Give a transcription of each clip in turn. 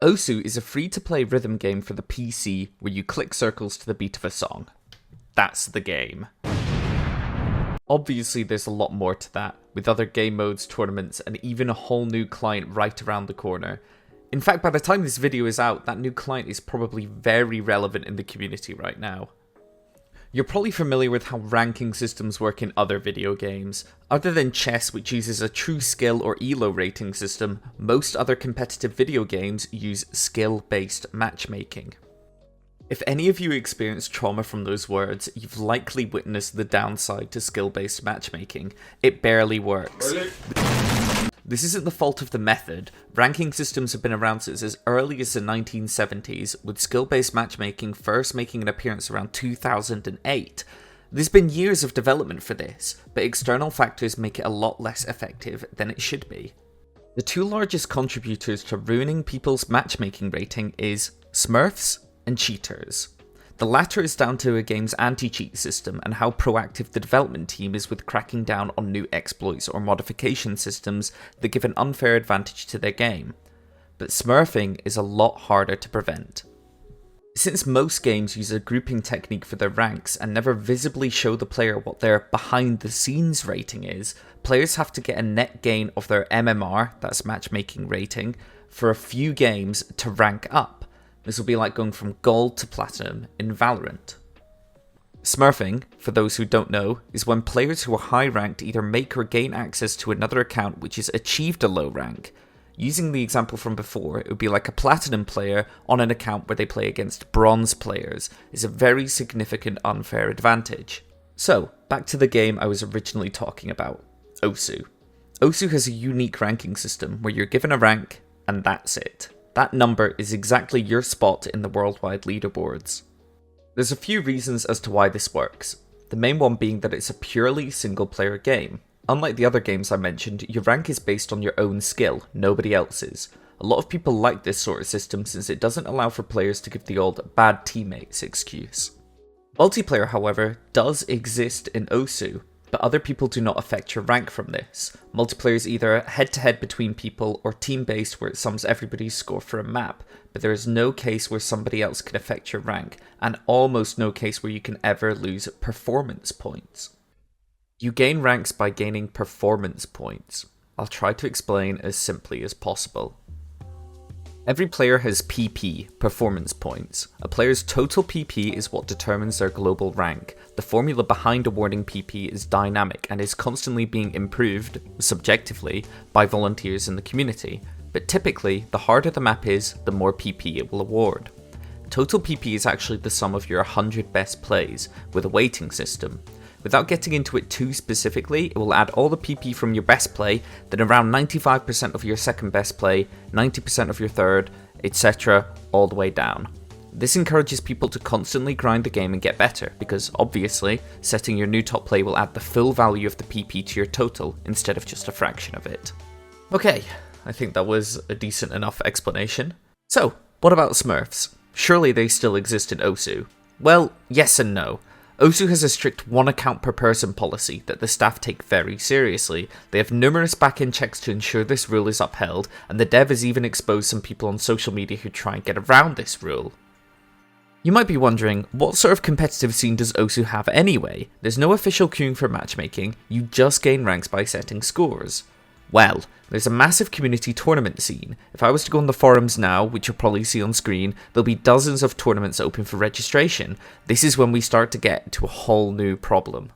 Osu is a free-to-play rhythm game for the PC where you click circles to the beat of a song. That's the game. Obviously there's a lot more to that, with other game modes, tournaments, and even a whole new client right around the corner. In fact, by the time this video is out, that new client is probably very relevant in the community right now. You're probably familiar with how ranking systems work in other video games. Other than chess, which uses a true skill or elo rating system, most other competitive video games use skill-based matchmaking. If any of you experience trauma from those words, you've likely witnessed the downside to skill-based matchmaking. It barely works. Really? This isn't the fault of the method. Ranking systems have been around since as early as the 1970s, with skill-based matchmaking first making an appearance around 2008. There's been years of development for this, but external factors make it a lot less effective than it should be. The two largest contributors to ruining people's matchmaking rating is Smurfs and cheaters. The latter is down to a game's anti-cheat system and how proactive the development team is with cracking down on new exploits or modification systems that give an unfair advantage to their game. But smurfing is a lot harder to prevent. Since most games use a grouping technique for their ranks and never visibly show the player what their behind-the-scenes rating is, players have to get a net gain of their MMR, that's matchmaking rating, for a few games to rank up. This will be like going from gold to platinum in Valorant. Smurfing, for those who don't know, is when players who are high ranked either make or gain access to another account which has achieved a low rank. Using the example from before, it would be like a platinum player on an account where they play against bronze players is a very significant unfair advantage. So, back to the game I was originally talking about, Osu. Osu has a unique ranking system where you're given a rank and that's it. That number is exactly your spot in the worldwide leaderboards. There's a few reasons as to why this works, the main one being that it's a purely single player game. Unlike the other games I mentioned, your rank is based on your own skill, nobody else's. A lot of people like this sort of system since it doesn't allow for players to give the old bad teammates excuse. Multiplayer, however, does exist in Osu, but other people do not affect your rank from this. Multiplayer is either head-to-head between people or team-based where it sums everybody's score for a map, but there is no case where somebody else can affect your rank, and almost no case where you can ever lose performance points. You gain ranks by gaining performance points. I'll try to explain as simply as possible. Every player has PP, performance points. A player's total PP is what determines their global rank. The formula behind awarding PP is dynamic and is constantly being improved, subjectively, by volunteers in the community. But typically, the harder the map is, the more PP it will award. Total PP is actually the sum of your 100 best plays, with a weighting system. Without getting into it too specifically, it will add all the PP from your best play, then around 95% of your second best play, 90% of your third, etc. all the way down. This encourages people to constantly grind the game and get better, because obviously, setting your new top play will add the full value of the PP to your total, instead of just a fraction of it. Okay, I think that was a decent enough explanation. So, what about Smurfs? Surely they still exist in Osu. Well, yes and no. Osu has a strict one account per person policy that the staff take very seriously. They have numerous back-end checks to ensure this rule is upheld, and the dev has even exposed some people on social media who try and get around this rule. You might be wondering, what sort of competitive scene does Osu have anyway? There's no official queuing for matchmaking, you just gain ranks by setting scores. Well, there's a massive community tournament scene. If I was to go on the forums now, which you'll probably see on screen, there'll be dozens of tournaments open for registration. This is when we start to get to a whole new problem.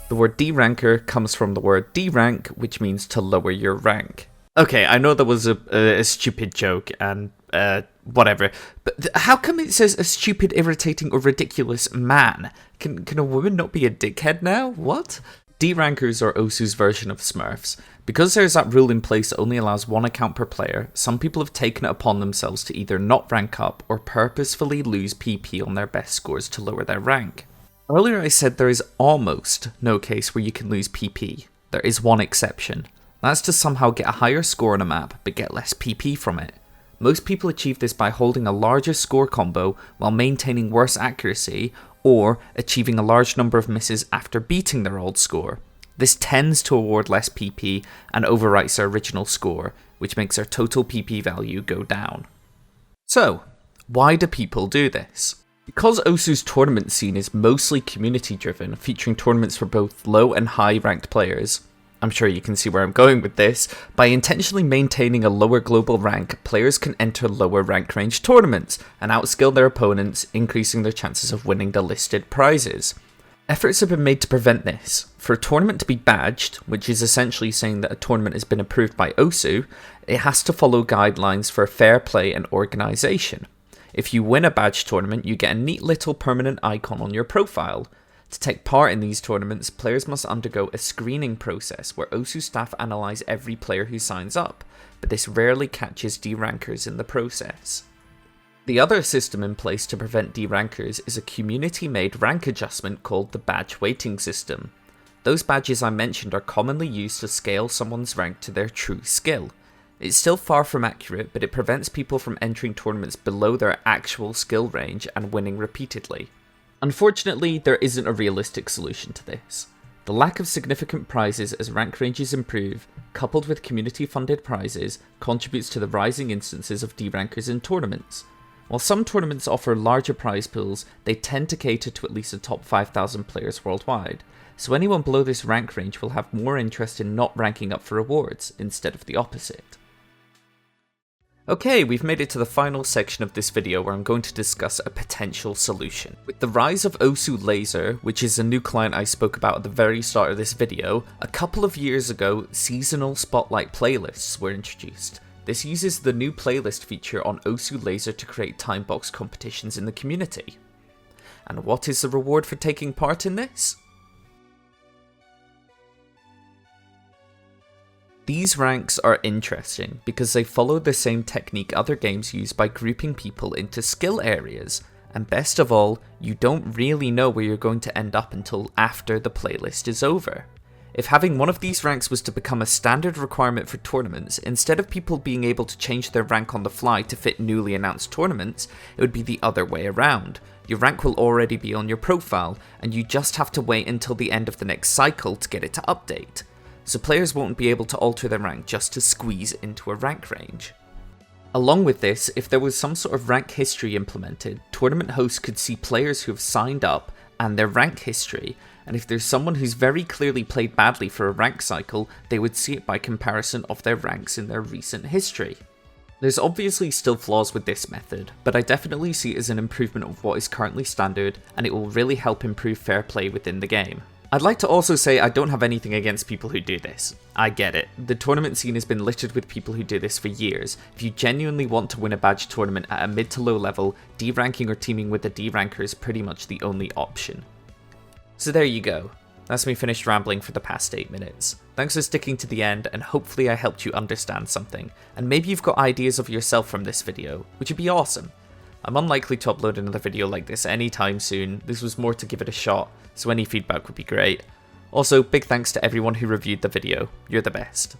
The word Deranker comes from the word derank, which means to lower your rank. Okay, I know that was a stupid joke and whatever, but how come it says a stupid, irritating, or ridiculous man? Can a woman not be a dickhead now? What? Derankers are Osu's version of Smurfs. Because there's that rule in place that only allows one account per player, some people have taken it upon themselves to either not rank up or purposefully lose PP on their best scores to lower their rank. Earlier I said there is almost no case where you can lose PP. There is one exception. That's to somehow get a higher score on a map, but get less PP from it. Most people achieve this by holding a larger score combo while maintaining worse accuracy, or achieving a large number of misses after beating their old score. This tends to award less PP and overwrites our original score, which makes our total PP value go down. So, why do people do this? Because Osu's tournament scene is mostly community driven, featuring tournaments for both low and high ranked players, I'm sure you can see where I'm going with this, by intentionally maintaining a lower global rank, players can enter lower rank range tournaments and outskill their opponents, increasing their chances of winning the listed prizes. Efforts have been made to prevent this. For a tournament to be badged, which is essentially saying that a tournament has been approved by Osu, it has to follow guidelines for fair play and organisation. If you win a badge tournament, you get a neat little permanent icon on your profile. To take part in these tournaments, players must undergo a screening process where Osu staff analyse every player who signs up, but this rarely catches Derankers in the process. The other system in place to prevent Derankers is a community-made rank adjustment called the badge weighting system. Those badges I mentioned are commonly used to scale someone's rank to their true skill. It's still far from accurate, but it prevents people from entering tournaments below their actual skill range and winning repeatedly. Unfortunately, there isn't a realistic solution to this. The lack of significant prizes as rank ranges improve, coupled with community-funded prizes, contributes to the rising instances of Derankers in tournaments. While some tournaments offer larger prize pools, they tend to cater to at least the top 5,000 players worldwide, so anyone below this rank range will have more interest in not ranking up for rewards, instead of the opposite. Okay, we've made it to the final section of this video where I'm going to discuss a potential solution. With the rise of Osu Lazer, which is a new client I spoke about at the very start of this video, a couple of years ago, seasonal spotlight playlists were introduced. This uses the new playlist feature on Osu Lazer to create time box competitions in the community. And what is the reward for taking part in this? These ranks are interesting because they follow the same technique other games use by grouping people into skill areas, and best of all, you don't really know where you're going to end up until after the playlist is over. If having one of these ranks was to become a standard requirement for tournaments, instead of people being able to change their rank on the fly to fit newly announced tournaments, it would be the other way around. Your rank will already be on your profile, and you just have to wait until the end of the next cycle to get it to update. So players won't be able to alter their rank just to squeeze into a rank range. Along with this, if there was some sort of rank history implemented, tournament hosts could see players who have signed up and their rank history, and if there's someone who's very clearly played badly for a rank cycle, they would see it by comparison of their ranks in their recent history. There's obviously still flaws with this method, but I definitely see it as an improvement of what is currently standard, and it will really help improve fair play within the game. I'd like to also say I don't have anything against people who do this. I get it. The tournament scene has been littered with people who do this for years. If you genuinely want to win a badge tournament at a mid to low level, deranking or teaming with the deranker is pretty much the only option. So there you go. That's me finished rambling for the past 8 minutes. Thanks for sticking to the end, and hopefully I helped you understand something. And maybe you've got ideas of yourself from this video, which would be awesome. I'm unlikely to upload another video like this anytime soon. This was more to give it a shot, so any feedback would be great. Also, big thanks to everyone who reviewed the video. You're the best.